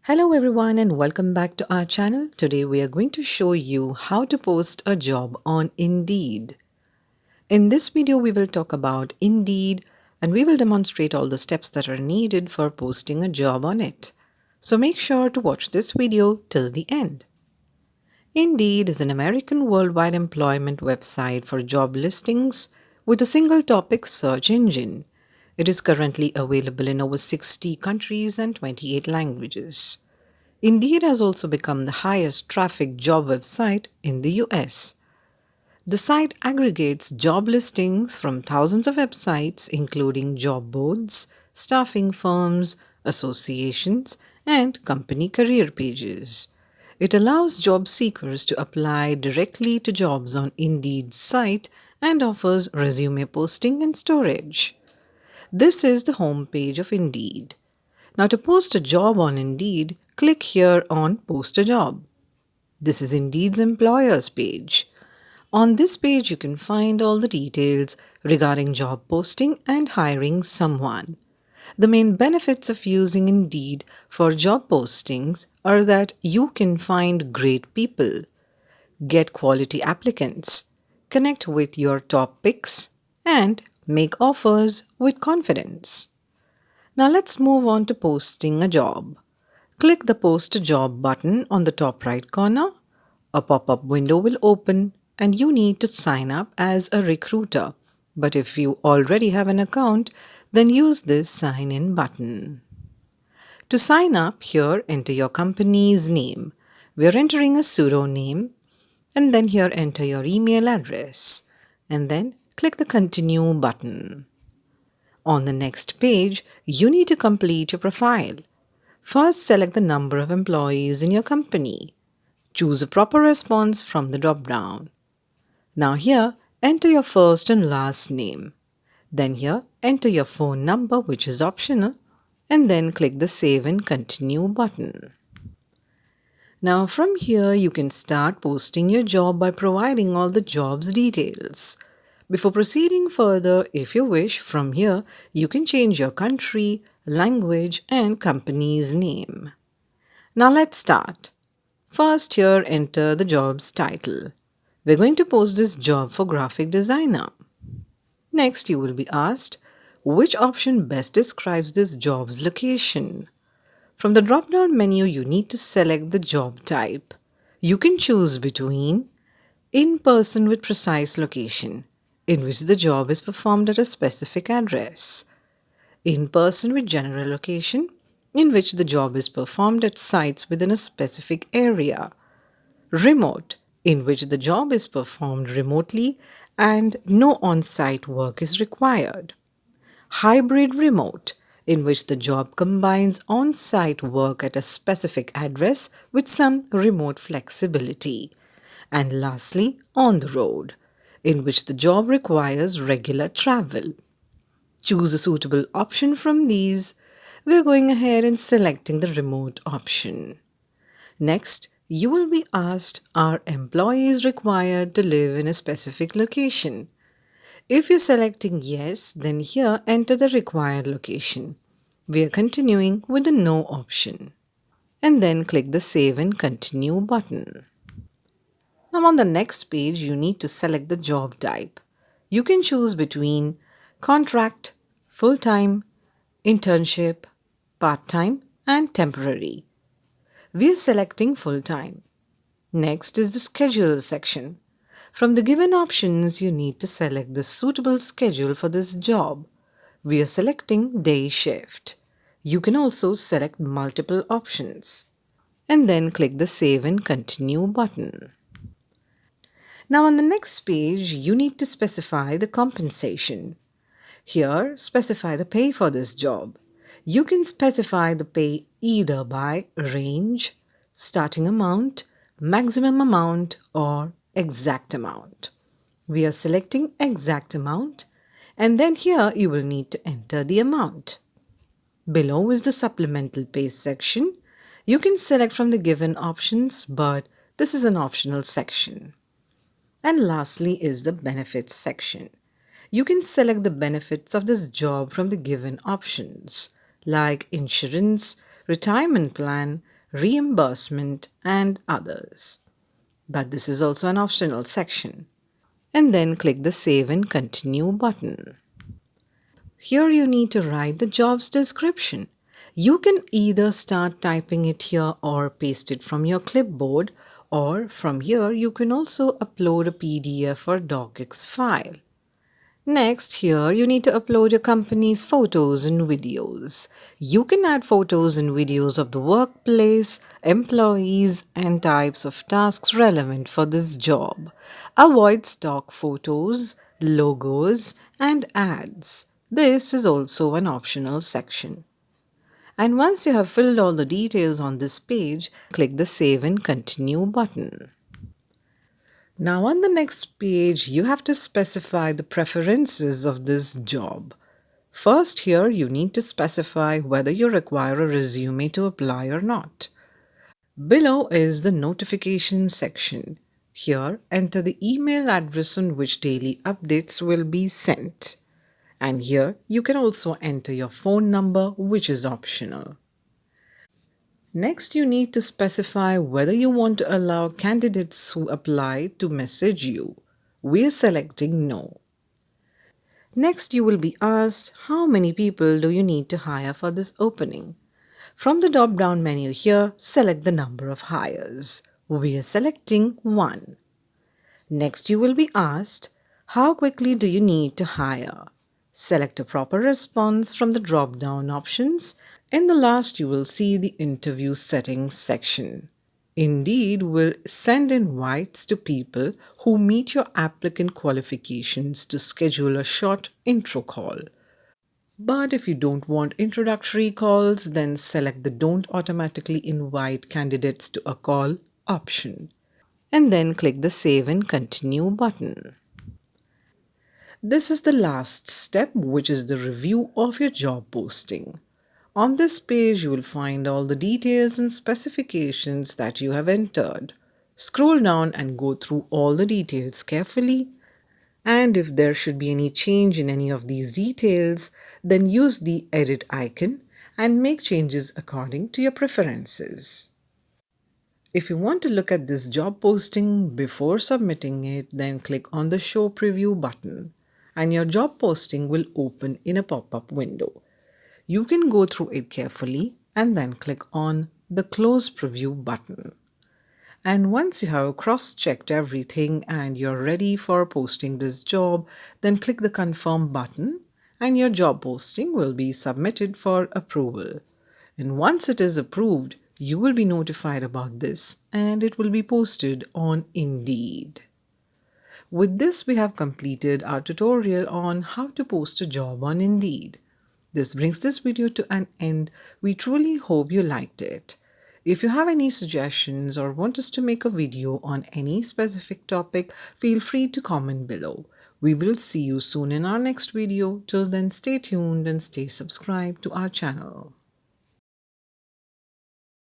Hello everyone and welcome back to our channel. Today we are going to show you how to post a job on Indeed. In this video we will talk about Indeed and we will demonstrate all the steps that are needed for posting a job on it. So make sure to watch this video till the end. Indeed is an American worldwide employment website for job listings with a single topic search engine. It is currently available in over 60 countries and 28 languages. Indeed has also become the highest traffic job website in the US. The site aggregates job listings from thousands of websites, including job boards, staffing firms, associations, and company career pages. It allows job seekers to apply directly to jobs on Indeed's site and offers resume posting and storage. This is the home page of Indeed. Now, to post a job on Indeed, click here on Post a Job. This is Indeed's employers page. On this page, you can find all the details regarding job posting and hiring someone. The main benefits of using Indeed for job postings are that you can find great people, get quality applicants, connect with your top picks, and make offers with confidence. Now let's move on to posting a job. Click the Post a Job button on the top right corner. A pop-up window will open and you need to sign up as a recruiter. But if you already have an account, then use this sign in button. To sign up, here enter your company's name. We are entering a pseudonym and then here enter your email address and then click the continue button. On the next page, you need to complete your profile. First, select the number of employees in your company. Choose a proper response from the drop-down. Now here, enter your first and last name. Then here, enter your phone number, which is optional, and then click the Save and Continue button. Now from here, you can start posting your job by providing all the job's details. Before proceeding further, if you wish, from here, you can change your country, language, and company's name. Now let's start. First, here enter the job's title. We're going to post this job for graphic designer. Next, you will be asked which option best describes this job's location. From the drop-down menu, you need to select the job type. You can choose between in-person with precise location, in which the job is performed at a specific address, in-person with general location, in which the job is performed at sites within a specific area, remote, in which the job is performed remotely and no on-site work is required, hybrid remote, in which the job combines on-site work at a specific address with some remote flexibility, and lastly, on the road, in which the job requires regular travel. Choose a suitable option from these. We're going ahead and selecting the remote option. Next, you will be asked, are employees required to live in a specific location? If you're selecting yes, then here enter the required location. We are continuing with the no option. And then click the Save and Continue button. Now on the next page, you need to select the job type. You can choose between contract, full-time, internship, part-time, and temporary. We are selecting full-time. Next is the schedule section. From the given options, you need to select the suitable schedule for this job. We are selecting day shift. You can also select multiple options. And then click the Save and Continue button. Now on the next page, you need to specify the compensation. Here, specify the pay for this job. You can specify the pay either by range, starting amount, maximum amount, or exact amount. We are selecting exact amount, and then here you will need to enter the amount. Below is the supplemental pay section. You can select from the given options, but this is an optional section. And lastly is the benefits section. You can select the benefits of this job from the given options, like insurance, retirement plan, reimbursement, and others. But this is also an optional section. And then click the Save and Continue button. Here you need to write the job's description. You can either start typing it here or paste it from your clipboard, or from here you can also upload a PDF or docx file. Next, here you need to upload your company's photos and videos. You can add photos and videos of the workplace, employees, and types of tasks relevant for this job. Avoid stock photos, logos, and ads. This is also an optional section. And once you have filled all the details on this page, click the Save and Continue button. Now on the next page, you have to specify the preferences of this job. First here, you need to specify whether you require a resume to apply or not. Below is the notification section. Here, enter the email address on which daily updates will be sent. And here, you can also enter your phone number, which is optional. Next, you need to specify whether you want to allow candidates who apply to message you. We are selecting No. Next, you will be asked how many people do you need to hire for this opening. From the drop-down menu here, select the number of hires. We are selecting 1. Next, you will be asked how quickly do you need to hire. Select a proper response from the drop-down options. In the last, you will see the interview settings section. Indeed will send invites to people who meet your applicant qualifications to schedule a short intro call. But if you don't want introductory calls, then select the Don't automatically invite candidates to a call option. And then click the Save and Continue button. This is the last step, which is the review of your job posting. On this page, you will find all the details and specifications that you have entered. Scroll down and go through all the details carefully. And if there should be any change in any of these details, then use the edit icon and make changes according to your preferences. If you want to look at this job posting before submitting it, then click on the Show Preview button and your job posting will open in a pop-up window. You can go through it carefully and then click on the Close Preview button. And once you have cross-checked everything and you're ready for posting this job, then click the Confirm button and your job posting will be submitted for approval. And once it is approved, you will be notified about this and it will be posted on Indeed. With this, we have completed our tutorial on how to post a job on Indeed. This brings this video to an end. We truly hope you liked it. If you have any suggestions or want us to make a video on any specific topic, feel free to comment below. We will see you soon in our next video. Till then, stay tuned and stay subscribed to our channel.